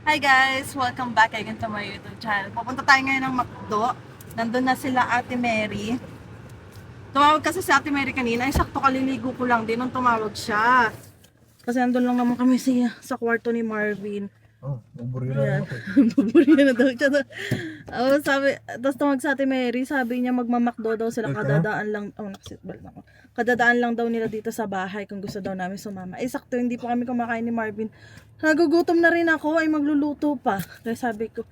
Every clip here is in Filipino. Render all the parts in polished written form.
Hi guys! Welcome back again to my YouTube channel. Pupunta tayo ngayon ng McDo. Nandun na sila Ate Mary. Tumawag kasi si Ate Mary kanina. Ay, sakto kaliligo ko lang din nung tumawag siya. Kasi nandun lang naman kami sa kwarto ni Marvin. Oh, buburi na ako. Buburi na daw siya. Tapos tumawag sa Ate Mary. Sabi niya magmamakdo daw sila. Kadadaan lang. Oh, nakasitbelt na ako. Kadadaan lang daw nila dito sa bahay kung gusto daw namin sumama. Eh, sakto hindi pa kami kumakain ni Marvin. Nagugutom na rin ako, ay magluluto pa. Kaya sabi ko,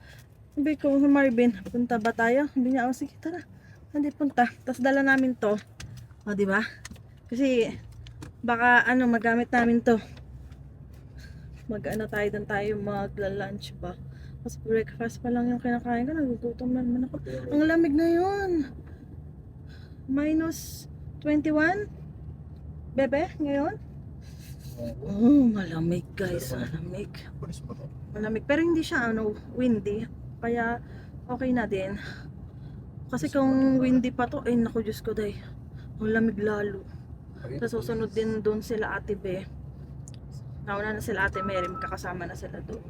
Marvin, punta ba tayo? Sabi niya, oh sige, tara. Hindi punta. Tapos dala namin to. O, di ba? Kasi, baka magamit namin to. Tayo magla-lunch ba? Tapos breakfast pa lang yung kinakain ko, nagugutom na naman ako. Ang lamig ngayon. Minus 21? Bebe, ngayon? Oh, malamig guys, malamig. Malamig, pero hindi siya windy. Kaya okay na din. Kasi kung windy pa to, ay naku Diyos ko day. Ang lamig lalo. Sa susunod din doon sila Ate Be. Nauna na sila Ate Mary, kakasama na sila doon.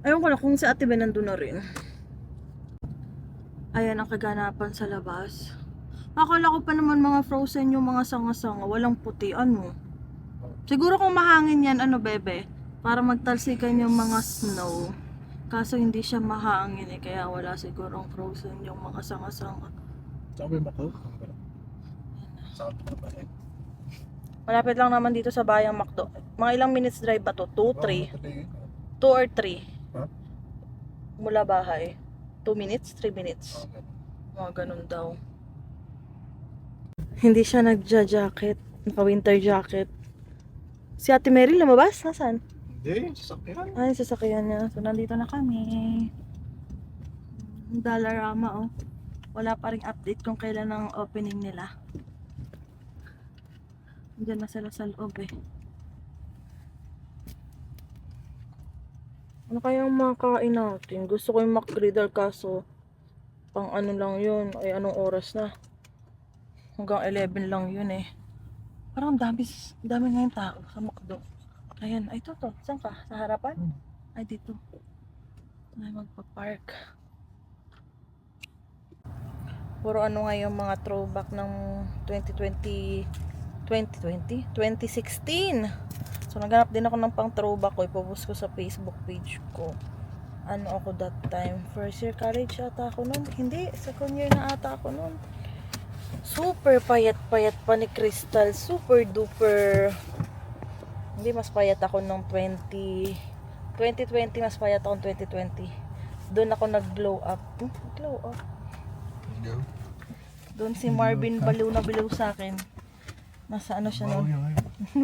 Ayun ko na kung si Ate Be nandun na rin. Ayan ang kaganapan sa labas. Akala ko pa naman mga frozen yung mga sanga-sanga, walang puti, Siguro kung mahangin yan, bebe, para magtalsikan yung mga snow. Kaso hindi siya mahangin kaya wala sigurong frozen yung mga sanga-sanga. Sabi mo ko? Malapit lang naman dito sa bayang McDo. Mga ilang minutes drive ba to? 2, 3? 2 or 3? Huh? Mula bahay. 2 minutes? 3 minutes? Mga ganun daw. Hindi siya nagja-jacket. Naka-winter jacket. Si Ate Mary lumabas? Nasaan? Hindi, sasakyan. Ay, sasakyan niya. So, nandito na kami. Dollarama, oh. Wala pa ring update kung kailan ang opening nila. Diyan na sila sa loob, eh. Ano kayang makain natin? Gusto ko yung McGriddle kaso pang lang yun. Ay, anong oras na? Hanggang 11 lang yun, eh. Parang dami ngayong tao sa McDo. Ayan, ay to. Saan ka? Sa harapan? Ay, dito. Ay, magpa-park. Puro ngayon mga throwback ng 2016. So, naghanap din ako ng pang throwback ko. Ipopost ko sa Facebook page ko. Ako that time? First year college ata ako nun. Hindi, second year na ata ako nun. Super payat-payat pa ni Crystal. Super duper. Hindi, mas payat ako nung 2020. Mas payat ako nung 2020. Doon ako nag-glow up. Glow up. Doon si Marvin baliw na bilaw sa akin. Nasa siya noon.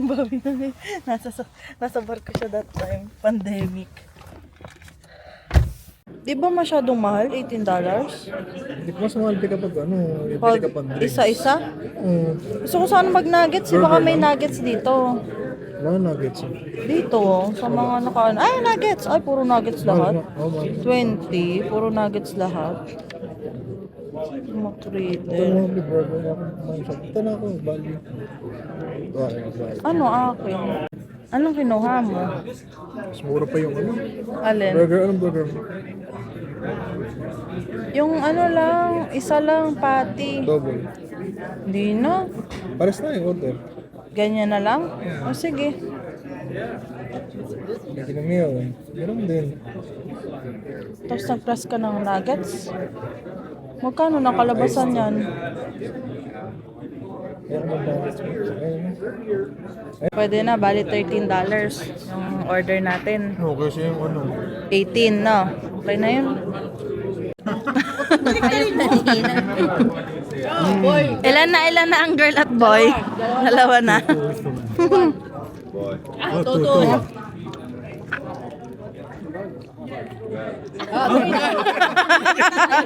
Bawi na. Nasa barko siya that time. Pandemic. Di ba masyadong mahal? $18? Hindi ko mas mahal kapag Pag kapag drinks. isa-isa? Gusto ko sana mag-nuggets. Baka may nuggets dito. Wala nuggets. Dito, sa mga nakaan. Ay, nuggets! Ay, puro nuggets lahat. Oh, man. 20, puro nuggets lahat. Ito Mag-trader. na ako, burger na ako. Ito na ako, value. Akin? Anong kinuha mo? Mas mura pa yung Alin? burger. Anong burger mo? Yung lang, isa lang, patty. Double. Hindi na. Pares na yung order. Ganyan na lang? O sige. Hindi na meal. Ganun din. Tapos nag-press ka ng nuggets? Magkano nakalabasan yan? Kaya naman nuggets mo. Pwede na, bali $13 yung order natin. Kasi yung 18, no? Okay na yun. Ilan na ang girl at boy? Dalawa na. Toto.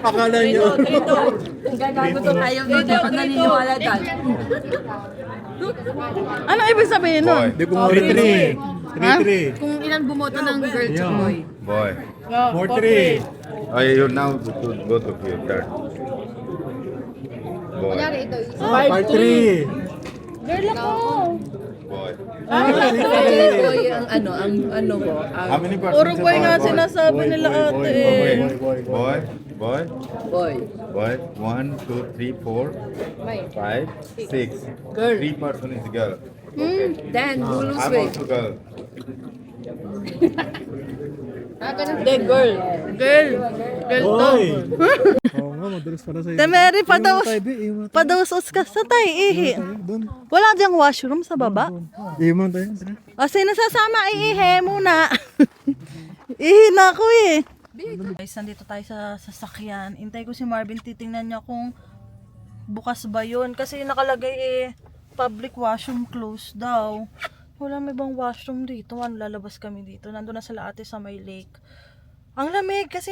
Akala nyo. Ayaw dito ako naniniwala dahil. Ano ibig sabihin nun? Hindi ko mo 3-3. Kung ilan bumoto ng girl to boy. Boy. 4-3. You now to go to your turn. Boy. Kunyari ito. 5-3. Girl ako. boy. Boy, ang ano ko. How many persons? Puro boy nga sinasabi nila ate eh. Boy, boy, Boy. boy. 1, 2, 3, 4, 5, 6. Girl. 3 person is girl. Okay. Then, who lose I'm weight? also girl. Hindi, girl. Girl. Girl to. Boy! Oo nga, madalas para sa'yo. Temeri, padawas. Iwan tayo. Padawas ka. Saan tayo ihi? Doon. Wala diyang washroom sa baba? Iwan tayo. Kasi nasasama iihe muna. Ihi na ako eh. Guys, nandito tayo sa sasakyan. Intay ko si Marvin, titingnan niya kung bukas ba yun. Kasi nakalagay public washroom closed daw. Wala may bang washroom dito. Ano, lalabas kami dito. Nandun na sila ate sa may lake. Ang lamig kasi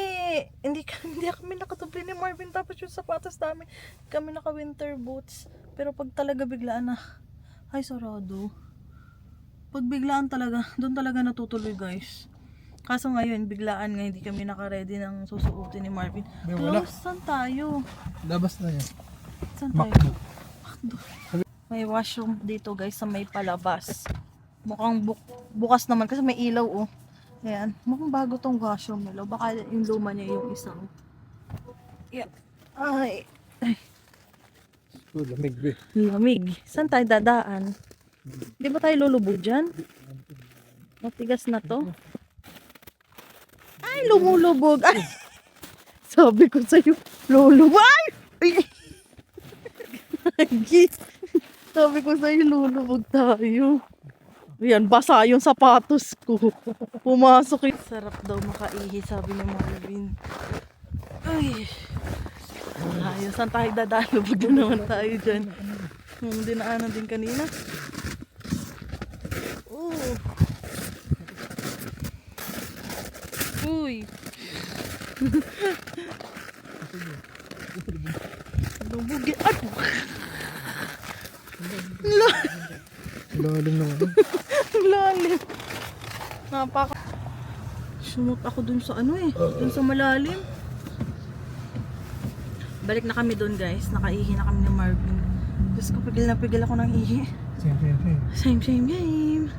hindi kami nakatubli ni Marvin. Tapos yung sapatos namin, kami naka winter boots. Pero pag talaga biglaan na, ay sarado. Pag biglaan talaga, doon talaga natutuloy guys. Kaso ngayon, biglaan nga hindi kami naka-ready ng susuotin ni Marvin. Wala. Close, saan tayo? Labas na yan. Saan tayo? Makdo. May washroom dito guys sa may palabas. Mukhang bukas naman kasi may ilaw oh. Ayan. Mukhang bago tong washroom nila. Baka yung luma niya yung isang. Yeah. Ay. Lamig be. Lamig. Saan tayo dadaan? Di ba tayo lulubog dyan? Matigas na to. Ay, lumulubog. Ay. Sabi ko sa'yo, lulubog. Ay! Ay! Sabi ko sa'yo, lulubog tayo. Yan, basa yung sapatos ko. Pumasok yung... Sarap daw makaihi, sabi ni Marvin. Ay! Ayos, saan tayo dadaan? Lubog na naman tayo dyan. Yung dinaanan din kanina. Uy! Lubog yan. Lalim na ano. Lalim. Napaka... Sumot ako dun sa ano eh. Dun sa malalim. Balik na kami dun guys. Nakaihi na kami ni Marvin. Diyos ko, pigil na pigil ako ng ihi. Same. Same.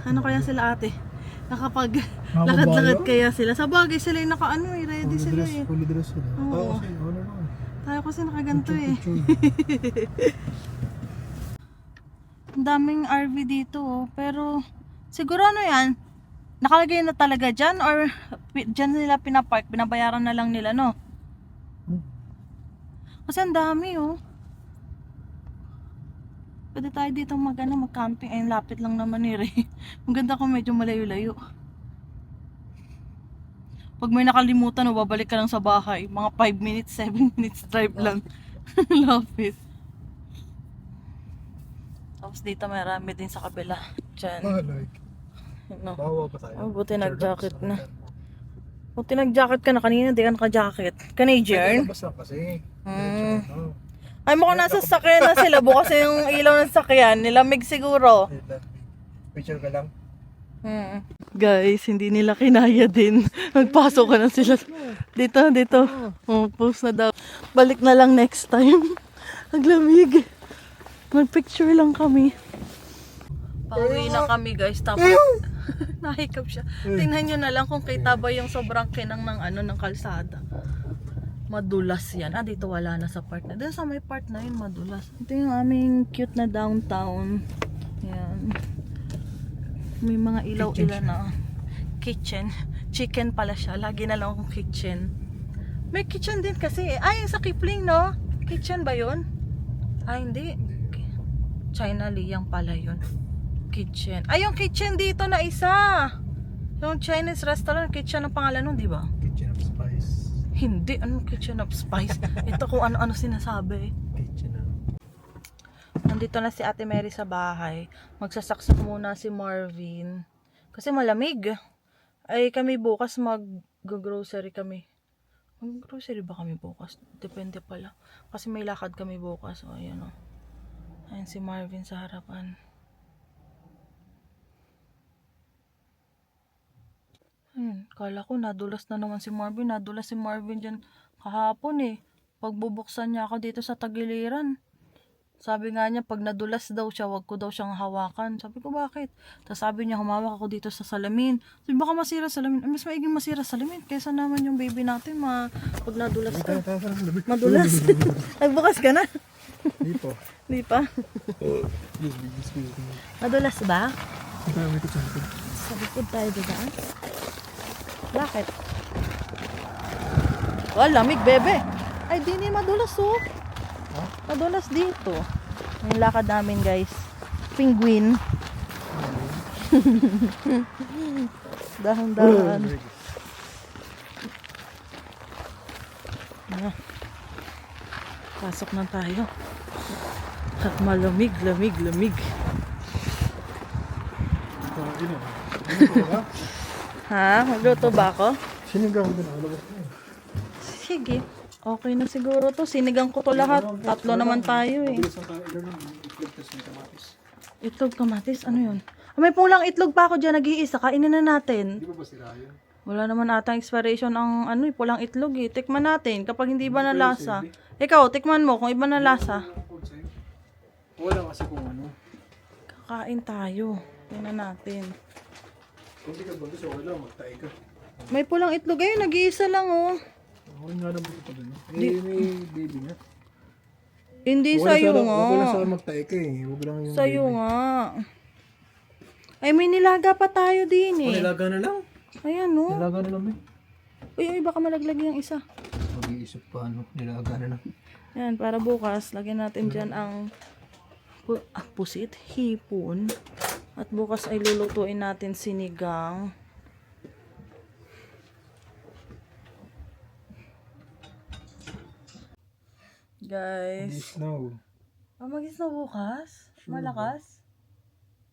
Ano kaya sila ate? Nakapag Mga lakad-lakad babae? kaya sila. Sa bagay sila yung naka-ano eh. Ready sila eh. Fully dress sila. Oo. Kasi ano naman. Tayo kasi nakaganto eh. Picture. Ang daming RV dito oh. Pero siguro ano yan? Nakalagay na talaga dyan or dyan nila pinapark, binabayaran na lang nila no? Kasi ang dami oh. Pwede tayo dito mag-camping. Ayun, lapit lang naman ni Ray. Ang ganda kung medyo malayo-layo. Pag may nakalimutan o babalik ka lang sa bahay, mga 5 minutes, 7 minutes drive lang. Lapit. Tapos dito marami din sa kabila. Diyan. Like, No. bawa pa tayo. Oh, buti nag-jacket na. Buti nag-jacket ka na. Kanina di ka naka-jacket. Canadian? Labas lang kasi. Mm. Ay, mukhang nasa sakyan na sila. Bukas yung ilaw ng sakyan. Nilamig siguro. Picture ka lang. Guys, hindi nila kinaya din. Nagpasok ka na sila. Dito. Oh, post na daw. Balik na lang next time. Naglamig. Mag-picture lang kami. Pauwi na kami guys. Tapos, nahikap siya. Tingnan nyo na lang kung kita ba yung sobrang kinang ng kalsada. Madulas yan. Dito wala na sa part na. Dito sa may part na yun, madulas. Ito yung aming cute na downtown. Yan. May mga ilaw-ilaw na kitchen. Chicken pala siya. Lagi na lang akong kitchen. May kitchen din kasi. Ay, sa Kipling, no? Kitchen ba yun? Ay, hindi. China Liyang pala yun. Kitchen. Ay, yung kitchen dito na isa. Yung Chinese restaurant, kitchen ang pangalan nun, di ba? Kitchen of Spice. Hindi, anong kitchen of spice? Ito kung ano-ano sinasabi. Kitchen of... Nandito na si Ate Mary sa bahay. Magsasaksak muna si Marvin. Kasi malamig. Ay kami bukas mag-grocery kami. Mag-grocery ba kami bukas? Depende pala. Kasi may lakad kami bukas. O, ayan o. Ayan si Marvin sa harapan. Kala ko nadulas na naman si Marvin. Nadulas si Marvin dyan kahapon eh. Pagbubuksan niya ako dito sa tagiliran. Sabi nga niya, pag nadulas daw siya, wag ko daw siyang hawakan. Sabi ko, bakit? Tapos sabi niya, humawak ako dito sa salamin. Sabi, baka masira salamin. Mas maiging masira salamin. Kaysa naman yung baby natin, pag nadulas ka. Madulas. Nagbukas ka na. Hindi po. Hindi pa. Excuse me. Madulas ba? Ito yung ikot sa likod. Sa likod tayo dadaan. Bakit? Oh, lamig, bebe. Ay, di ni madulas, oh. Madulas dito. Yung lakad namin, guys. Penguin. Dahan-dahan. Ah. Pasok na tayo. At malamig, lamig, lamig. Ha? Magluto ba ako? Sinigang din ako. Sige. Okay na siguro to. Sinigang ko to lahat. Tatlo naman tayo eh. Itlog kamatis? Ano yun? Ah, may pulang itlog pa ako dyan. Nag-iisa. Kainin na natin. Di ba sira yun? Wala naman atang expiration ang pulang itlog eh. Tikman natin. Kapag hindi ba na lasa. Ikaw, tikman mo kung iba na lasa. Wala kasi kung ano. Kakain tayo. Tingnan natin. Kung di ka ba gusto, wala, magtay ka. May pulang itlog. Ayun, nag-iisa lang oh. Okay nga naman ito dun. May baby na. Hindi sa'yo Huwag lang nga. sa magtay ka eh. Huwag lang yung Sa'yo baby. nga. Ay, may nilaga pa tayo din eh. Nilaga na lang. Ayan oh. Nilaga na lang eh. Uy, yung iba ka malaglag yung isa. Mag-iisip pa ano. Nilaga na lang. Yan, para bukas, lagyan natin dyan ang pusit, hipon. At bukas ay lulutuin natin sinigang. Guys. Snow. Magis na bukas? Malakas?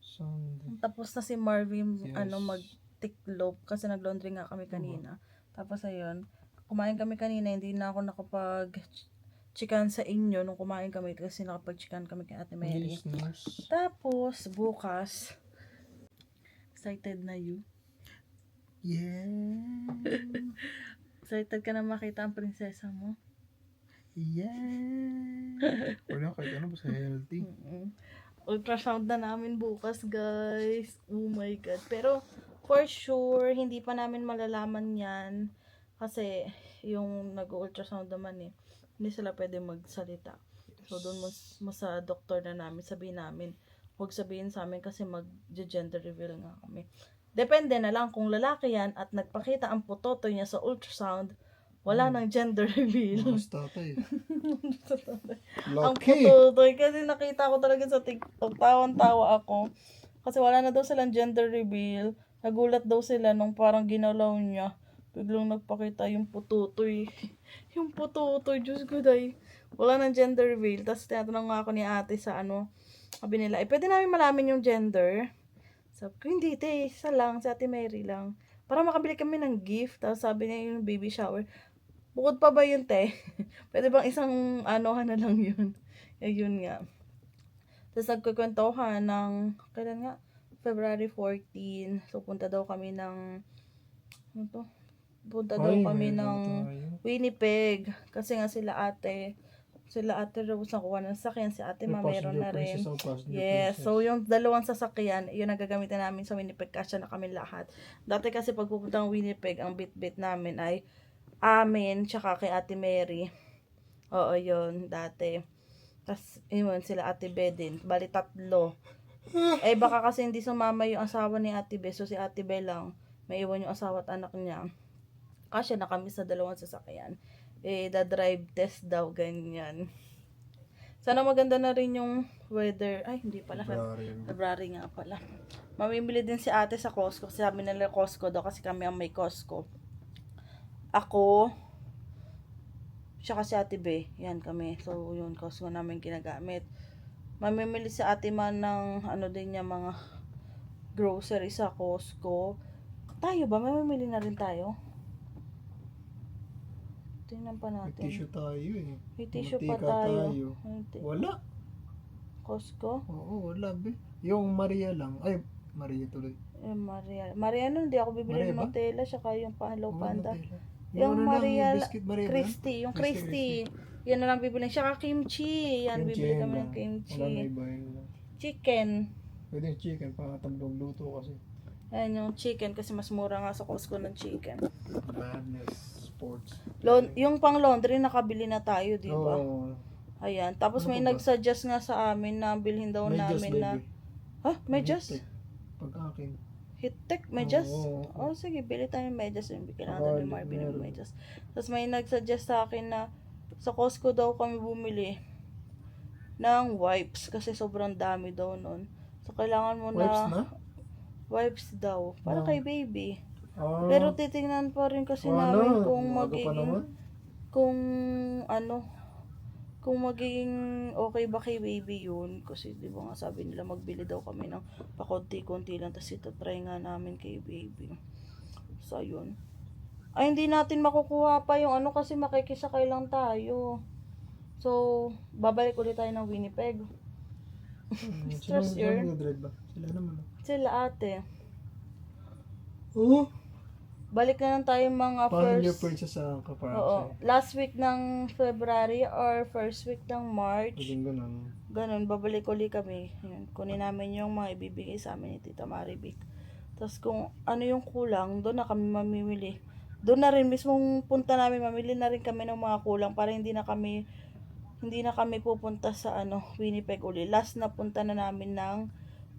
Sunday. Tapos na si Marvin, Yes. magtiklop kasi nag-laundry nga kami kanina. Tapos ayun, kumain kami kanina, hindi na ako nakapag-chikan sa inyo nung kumain kami kasi nakapag-chikan kami kay Ate Mary. Listeners. Tapos, bukas, excited na you? Yeah. Excited ka na makita ang prinsesa mo? Yeah. Wala kahit ano basta healthy. Ultrasound na namin bukas, guys. Oh my God. Pero, for sure, hindi pa namin malalaman yan. Kasi, yung nag-ultrasound naman eh, hindi sila pwede magsalita. So, doon mo sa doktor na namin, sabihin namin, huwag sabihin sa amin kasi mag-gender reveal nga kami. Depende na lang kung lalaki yan at nagpakita ang putotoy niya sa ultrasound, wala nang gender reveal. Mas tatay. Ang Lucky. putotoy. Kasi nakita ko talaga sa TikTok. Tawan-tawa ako. Kasi wala na daw silang gender reveal. Nagulat daw sila nung parang ginalaw niya. Biglang nagpakita yung pututoy. Yung pututoy. Diyos ko day. Wala nang gender reveal. Tapos tinatanong nga ako ni ate sa sabi nila, pwede namin malamin yung gender. Sabi ko, hindi te. Isa lang. Si Ate Mary lang. Para makabili kami ng gift. Tapos sabi niya yung baby shower. Bukod pa ba yun, te? Pwede bang isang na lang yun? Yun nga. Tapos nagkukwentuhan ng, kailan nga? February 14. So, punta daw kami ng, punta daw kami ng Winnipeg. Kasi nga sila ate Rose nakuha ng sasakyan. Si ate ma meron na rin. Yes. So, yung dalawang sasakyan, yun ang gagamitin namin sa Winnipeg. Kasya na kami lahat. Dati kasi pag pupunta ng Winnipeg, ang bit-bit namin ay amin, tsaka kay Ate Mary. Oo, yun, dati. Tapos, yun, sila Ate Be din. Bali, 3. Baka kasi hindi sumama yung asawa ni Ate Be. So, si Ate Be lang. May iwan yung asawa at anak niya. Kasya na kami sa dalawang sasakyan. Da-drive test daw, ganyan. Sana maganda na rin yung weather. Ay, hindi pala. February nga pala. Mamimili din si ate sa Costco. Sabi nila Costco daw kasi kami ang may Costco. Ako, siya kasi Ate Be. Yan kami. So, yun, Costco namin ginagamit. Mamimili si ate man ng din niya, mga grocery sa Costco. Tayo ba? Mamimili na rin tayo? Tingnan pa natin. May tissue tayo eh. May tissue pa Mantika tayo. Wala. Costco? Oo, wala be. Yung Maria lang. Ay, Maria tuloy. Maria nun, hindi ako bibili Maria ng ba? Nutella, saka yung Hello Panda. Nutella. Yung ano lang, Maria, yung biscuit Maria ba? Christy, yung Christy. Yan na lang bibilin. Saka kimchi. Yan, Kimchi bibili yan kami ng lang. kimchi. Wala na iba yun. Chicken. Pwede yung chicken, pangatamlong luto kasi. Ayan yung chicken kasi mas mura nga sa Costco ng chicken. Madness Sports. Yung pang laundry, nakabili na tayo, di ba? Oo. Ayan. Tapos Ano may pa ba? nagsuggest nga sa amin na bilhin daw Medyas, namin na... baby. Ha? Medyas? Pag akin. Hitek? Medyas? Oo. Oh, sige. Bili tayo ng medyas. Kailangan Oo, daw ni Marvin ng meron. medyas. Tapos may nagsuggest sa akin na sa Costco daw kami bumili ng wipes kasi sobrang dami daw nun. So, kailangan mo Wipes na? wipes daw. Para No. kay baby. Ah, Pero titingnan pa rin kasi ano? namin kung Umaga pa magiging naman. kung ano kung magiging okay ba kay baby yun kasi di ba nga sabi nila magbili daw kami ng pakonti-konti lang tapos try nga namin kay baby. So yun. Ay hindi natin makukuha pa yung ano kasi makikisakay lang tayo. So babalik ulit tayo ng Winnipeg. Stress yun. Nag-drive ba? Sila naman. Sila ate. Oo. Balik na lang tayo mga Paano your first. princess sa kaparang Oo. Last week ng February or first week ng March. Pwedeng ganun. Ganun, babalik uli kami. Yun, kunin namin yung mga ibibigay sa amin ni Tita Maribik. Tapos kung ano yung kulang, doon na kami mamimili. Doon na rin, mismong punta namin, mamili na rin kami ng mga kulang para hindi na kami pupunta sa Winnipeg uli. Last na punta na namin ng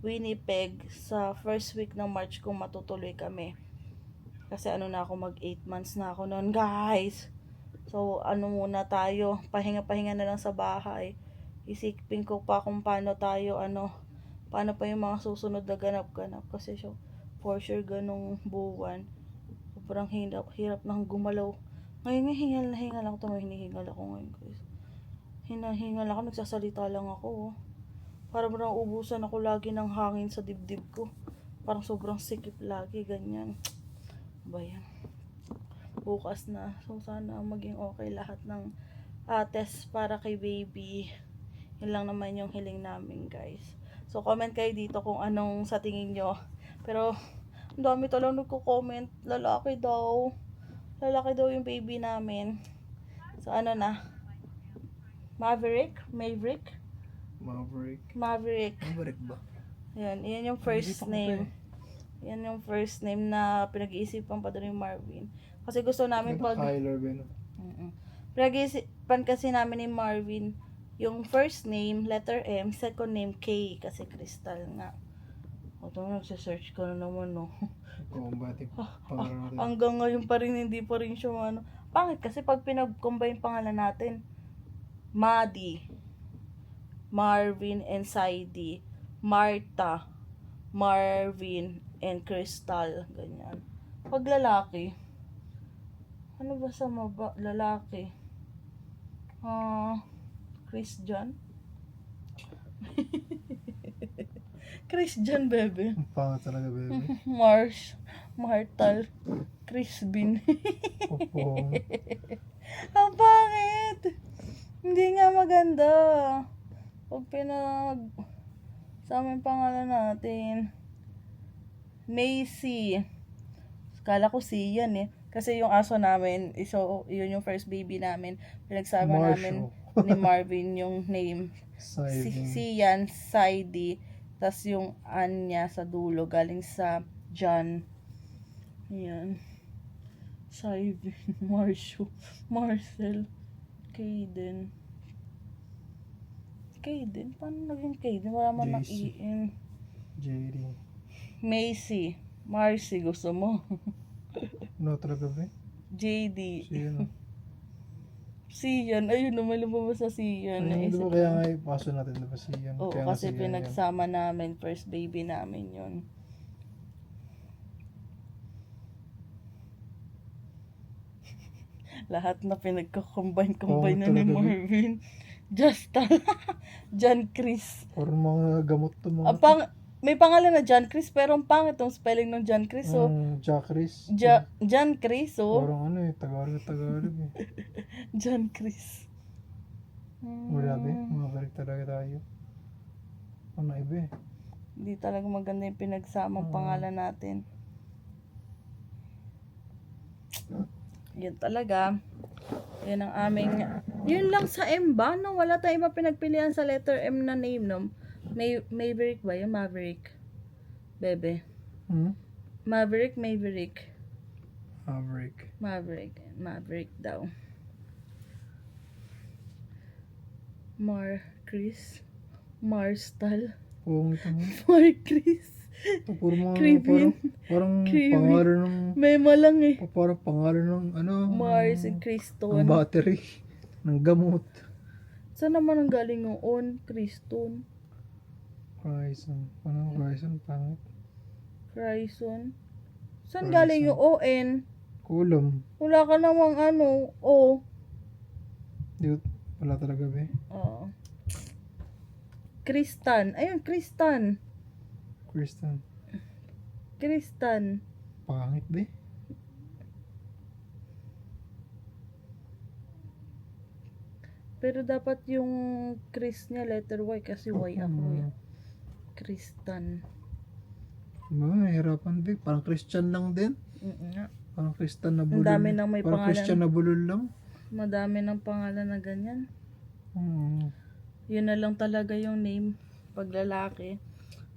Winnipeg sa first week ng March kung matutuloy kami. Kasi na ako, mag 8 months na ako noon, guys. So, muna tayo, pahinga-pahinga na lang sa bahay. Isipin ko pa kung paano tayo, paano pa yung mga susunod na ganap-ganap. Kasi for sure, ganong buwan. Sobrang hirap nang gumalaw. Ngayon, hingal ako. Hinihingal ako ngayon, guys. Hinahingal ako, nagsasalita lang ako. Parang ubusan ako lagi ng hangin sa dibdib ko. Parang sobrang sikip lagi, ganyan. Bayan. Bukas na. So, sana maging okay lahat ng test para kay baby. Yun lang naman yung hiling namin, guys. So, comment kayo dito kung anong sa tingin nyo. Pero, ang dami talagang nagko-comment. Lalaki daw yung baby namin. So, Maverick? Maverick. Maverick. Maverick ba? Yan yung first name. Yan yung first name na pinag-iisipan pa doon ni Marvin. Kasi gusto namin Diba Kyler ba? pinag-iisipan kasi namin ni Marvin yung first name, letter M, second name K, kasi Crystal nga. O, ito nagsisearch ka na naman, no. Combating pangalan natin. Hanggang ngayon pa rin, hindi pa rin siya, Pangit kasi pag pinag-combine pangalan natin, Maddie, Marvin and Saidi, Martha, Marvin, and Crystal, ganyan. Pag lalaki, ano ba sa lalaki? Christian? Christian, bebe. Ang pangat talaga, baby. Martal, Crispin. Popong. Ang pangit! Hindi nga maganda. Pag sa aming pangalan natin, Macy. Kala ko si yan eh. Kasi yung aso namin, yun yung first baby namin. Pinagsama namin ni Marvin yung name. Sian, Saidi. Tas yung Anya sa dulo, galing sa John. Yan. Saidi, Marcel, Caden. Paano naging Caden? Wala man mag-i-in. JD. Macy. Marcy, gusto mo? No, talaga ba? JD. Sino? Sian. Ayun, lumabas sa Sian. Ay, di ba kaya nga ipaso natin na ba siya? Oo, kasi pinagsama namin. First baby namin yun. Lahat na pinagko-combine na ni Marvin. John Chris. Parang mga gamot to mga. May pangalan na John Chris, pero ang pangit yung spelling ng John Chris. So, Jack Chris. John Chris, so. Parang Tagalog eh. John Chris. Wala ba? Mabalik talaga tayo. Ano iba eh? Hindi talaga maganda yung pinagsamang pangalan natin. Yun talaga. Yan ang aming Yun lang sa M ba? No, wala tayong iba pinagpilian sa letter M na name, no? Maverick ba yun? Maverick. Bebe. Hmm? Maverick, Maverick. Maverick. Maverick daw. Chris. Marstal. Pungit mo. Chris. Ito, puro mga Creepy. parang Creepy. pangalan ng Mema lang eh. parang pangalan ng Mars and ng Criston. battery ng gamot. Saan naman ang galing yung on? Criston. Horizon. Ano Horizon? Pangit. Criston. Saan Horizon. galing yung ON? Kulam. Wala ka namang ano. O. Di wala talaga be. Oo. Kristan. Ayun, Kristan. Kristan. Pangit be. Pero dapat yung Chris niya letter Y kasi Y ako eh. Mm. Kristan. Mahirapan be. Parang Christian lang din. Nga. Parang Christian na Ang bulol. dami nang may Parang pangalan. Christian na bulol lang. Madami ng pangalan na ganyan. Hmm. Yun na lang talaga yung name. Pag lalaki.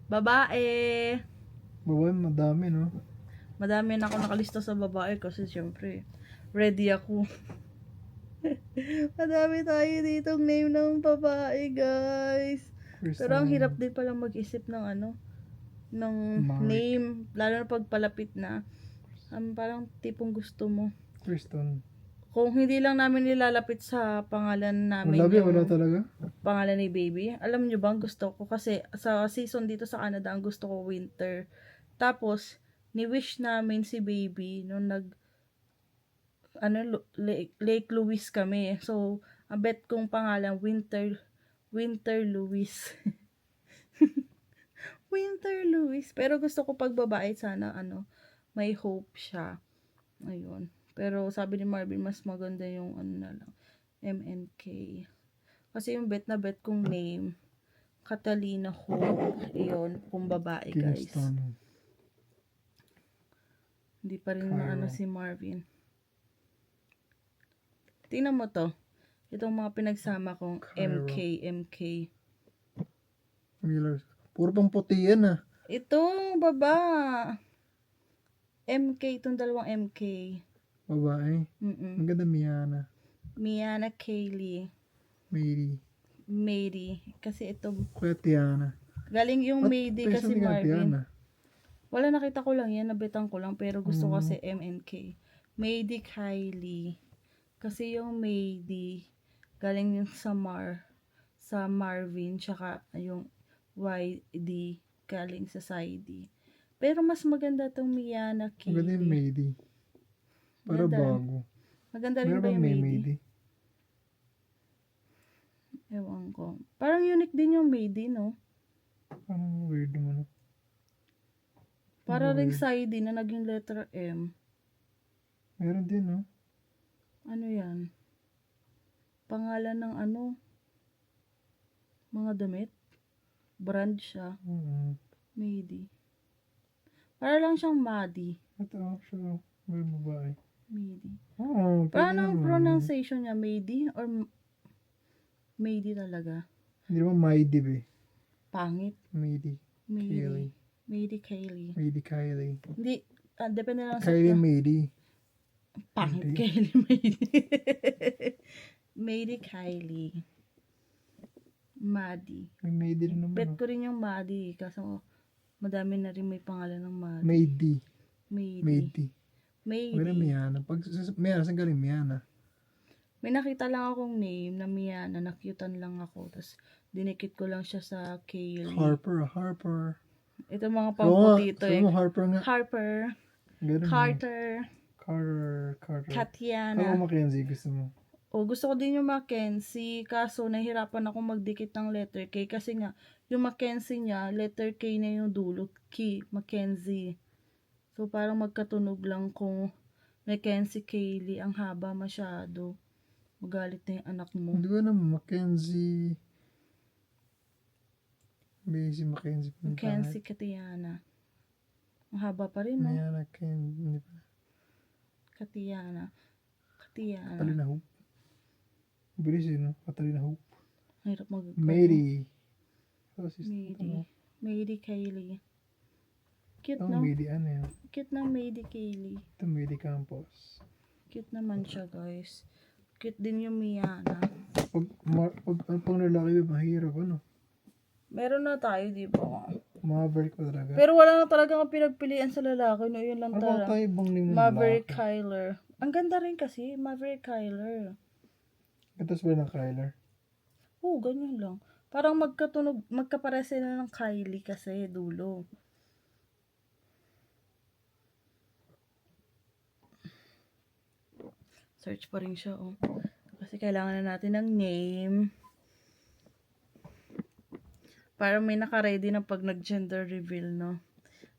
Babae. Babae, madami no. Madami na ako nakalista sa babae kasi syempre ready ako. Madami tayo ditong name ng babae, guys. Christian. Pero ang hirap din pala mag-isip ng ano, ng Mark. name, lalo na pag palapit na. Parang tipong gusto mo. Christian. Kung hindi lang namin nilalapit sa pangalan namin Wala be, yung wala talaga. pangalan ni baby. Alam nyo ba, ang gusto ko kasi sa season dito sa Canada, ang gusto ko winter. Tapos, ni-wish namin si baby nung Lake Louise kami. So, ang bet kong pangalan, Winter Louise. Winter Louise. Pero gusto ko pag babae, sana, may hope siya. Ayun. Pero sabi ni Marvin, mas maganda yung na lang, MNK. Kasi yung bet na bet kong name, Catalina Hope. Ayun, kung babae, guys. Kingston. Hindi pa rin Cairo. maano si Marvin. Tingnan mo to. Itong mga pinagsama kong Cairo. MK. Miller. Puro pang puti yan ah. Itong baba. MK, itong dalawang MK. Babae. Mm-mm. Ang ganda Miana. Miana Kaylee. Mary. Kasi ito, Kuya Tiana. galing yung Mady Pero kasi saan nga Marvin. Tiana? Wala, nakita ko lang yan, nabitan ko lang, pero gusto ko Mm. kasi MNK. Mady Kylie. Kasi yung Mady, galing yung sa Marvin, tsaka yung YD, galing sa Saidi. Pero mas maganda tong Miana Ang ganda yung Kylie. Mady. Para Ganda. bago. Maganda rin Meron ba bang yung may Mady? Mady? Ewan ko. Parang unique din yung Mady, no? Parang weird naman. Para ring Weird. Saidi na naging letter M. Meron din no? Ano yan? Pangalan ng mga damit. Brand siya. Mady. Para lang siyang Madi. Ito siya. May babae. Mady. Oo. Paano ang pronunciation niya? Mady? Or Mady talaga? Hindi naman Mady be. Pangit. Mady. Mady. Mady Kylie. Mady Kylie. Hindi. Depende lang sa... Kylie Mady. Pangit. Mady. Kylie Mady. Mady Kylie. Madi. May Mady rin naman. Bet ko rin yung Madi. Kaso madami na rin may pangalan ng Madi. Mady. Mady. Mady. Mady. Wala Miana. Pag Miana, saan galing Miana? May nakita lang akong name na Miana. Nakyutan lang ako. Tapos dinikit ko lang siya sa Kaylee. Harper. Ito mga Oo nga. pamputito Sabi eh. mo Harper nga. Harper. Ganun eh. Carter. Carter. Tatiana. Ako Mackenzie gusto mo. O, gusto ko din yung Mackenzie. Kaso, nahihirapan ako magdikit ng letter K. Kasi nga, yung Mackenzie niya, letter K na yung dulo. K. Mackenzie. So, parang magkatunog lang kung Mackenzie Kaylee. Ang haba masyado. Magalit na yung anak mo. Hindi ko naman Mackenzie. Busy Mackenzie. Mackenzie Katiana. Ang haba pa rin, no? Miana Kenzie. Hindi pa. Katiana. Talina Hope. Bilis eh, no? Catalina Hope. Hirap Mary. Oh, Mady Kaylee. Cute, Oh, no? Mary ano yan? Cute na Mady Kaylee. Ito Mary Campos. Cute naman siya, guys. Cute din yung Miana. Pag pang lalaki mahirap ano? Meron na tayo, di ba? Maverick pa talaga. Pero wala na talaga ang pinagpilian sa lalaki. No, yun lang Ano ba talaga. tayo bang name ng Maverick lalaki? Kyler. Ang ganda rin kasi, Maverick Kyler. Katas ba ng Kyler? Oo, ganyan lang. Parang magkapare sila ng Kylie kasi dulo. Search pa rin siya, oh. Kasi kailangan na natin ng name. Para may naka-ready na pag nag-gender reveal, no?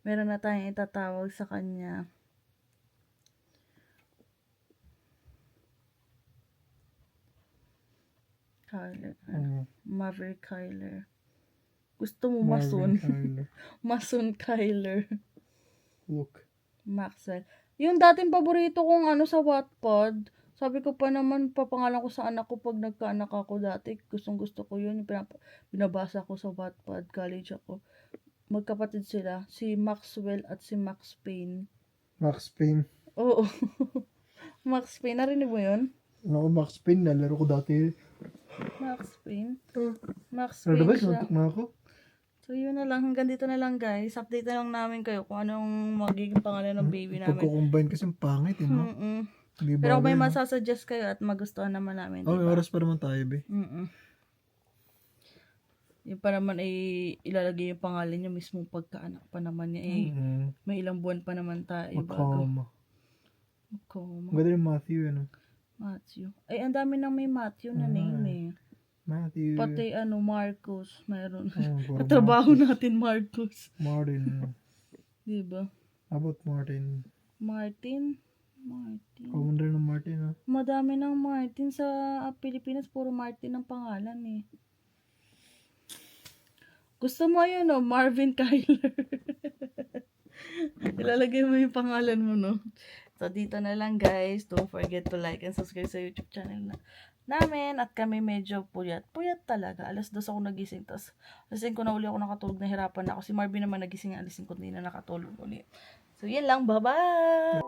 Meron na tayong itatawag sa kanya. Kyler. Maverick Kyler. Gusto mo Mason? Kyler. Mason Kyler. Look. Maxwell. Yung dating paborito kong ano sa Wattpad, sabi ko pa naman, papangalan ko sa anak ko pag nagkaanak ako dati. Gustong gusto ko yun. Yung binabasa ko sa Wattpad. College ako. Magkapatid sila. Si Maxwell at si Max Payne. Max Payne. Oo. Max Payne. Narinig mo yun? Ako, Max Payne. Nalaro ko dati. Max Payne. Max Ano ba? Payne siya. Suntok na ako. So yun na lang. Hanggang dito na lang guys. Update na lang namin kayo kung anong magiging pangalan ng baby namin. Pagkukombine kasi ang pangit, eh, no? Hindi Pero kung may bagay, no? masasuggest kayo at magustuhan naman namin, Oh, may diba? oras pa naman tayo, be. Yung pa naman ay ilalagay yung pangalan niya mismo pagkaanak pa naman niya eh. May ilang buwan pa naman tayo bago. Makoma. Makoma. Ang ganda rin Matthew, ano? Matthew. Ay, ang dami nang may Matthew na name eh. Matthew. Pati Marcos, mayroon. puro Katrabaho natin Marcos. Martin. Diba? How about Martin? Martin. Common rin ng Martin, ha? Madami ng Martin sa Pilipinas, puro Martin ang pangalan eh. Gusto mo yun, no? Marvin Kyler. Ilalagay mo yung pangalan mo, no? So, dito na lang, guys. Don't forget to like and subscribe sa YouTube channel namin. At kami medyo puyat. Puyat talaga. 2:00 ako nagising. Tapos, 5:00 ko na uli ako nakatulog. Nahirapan na ako. Si Marvin naman nagising. 5:00 ko hindi na nakatulog ulit. So, yun lang. Bye-bye!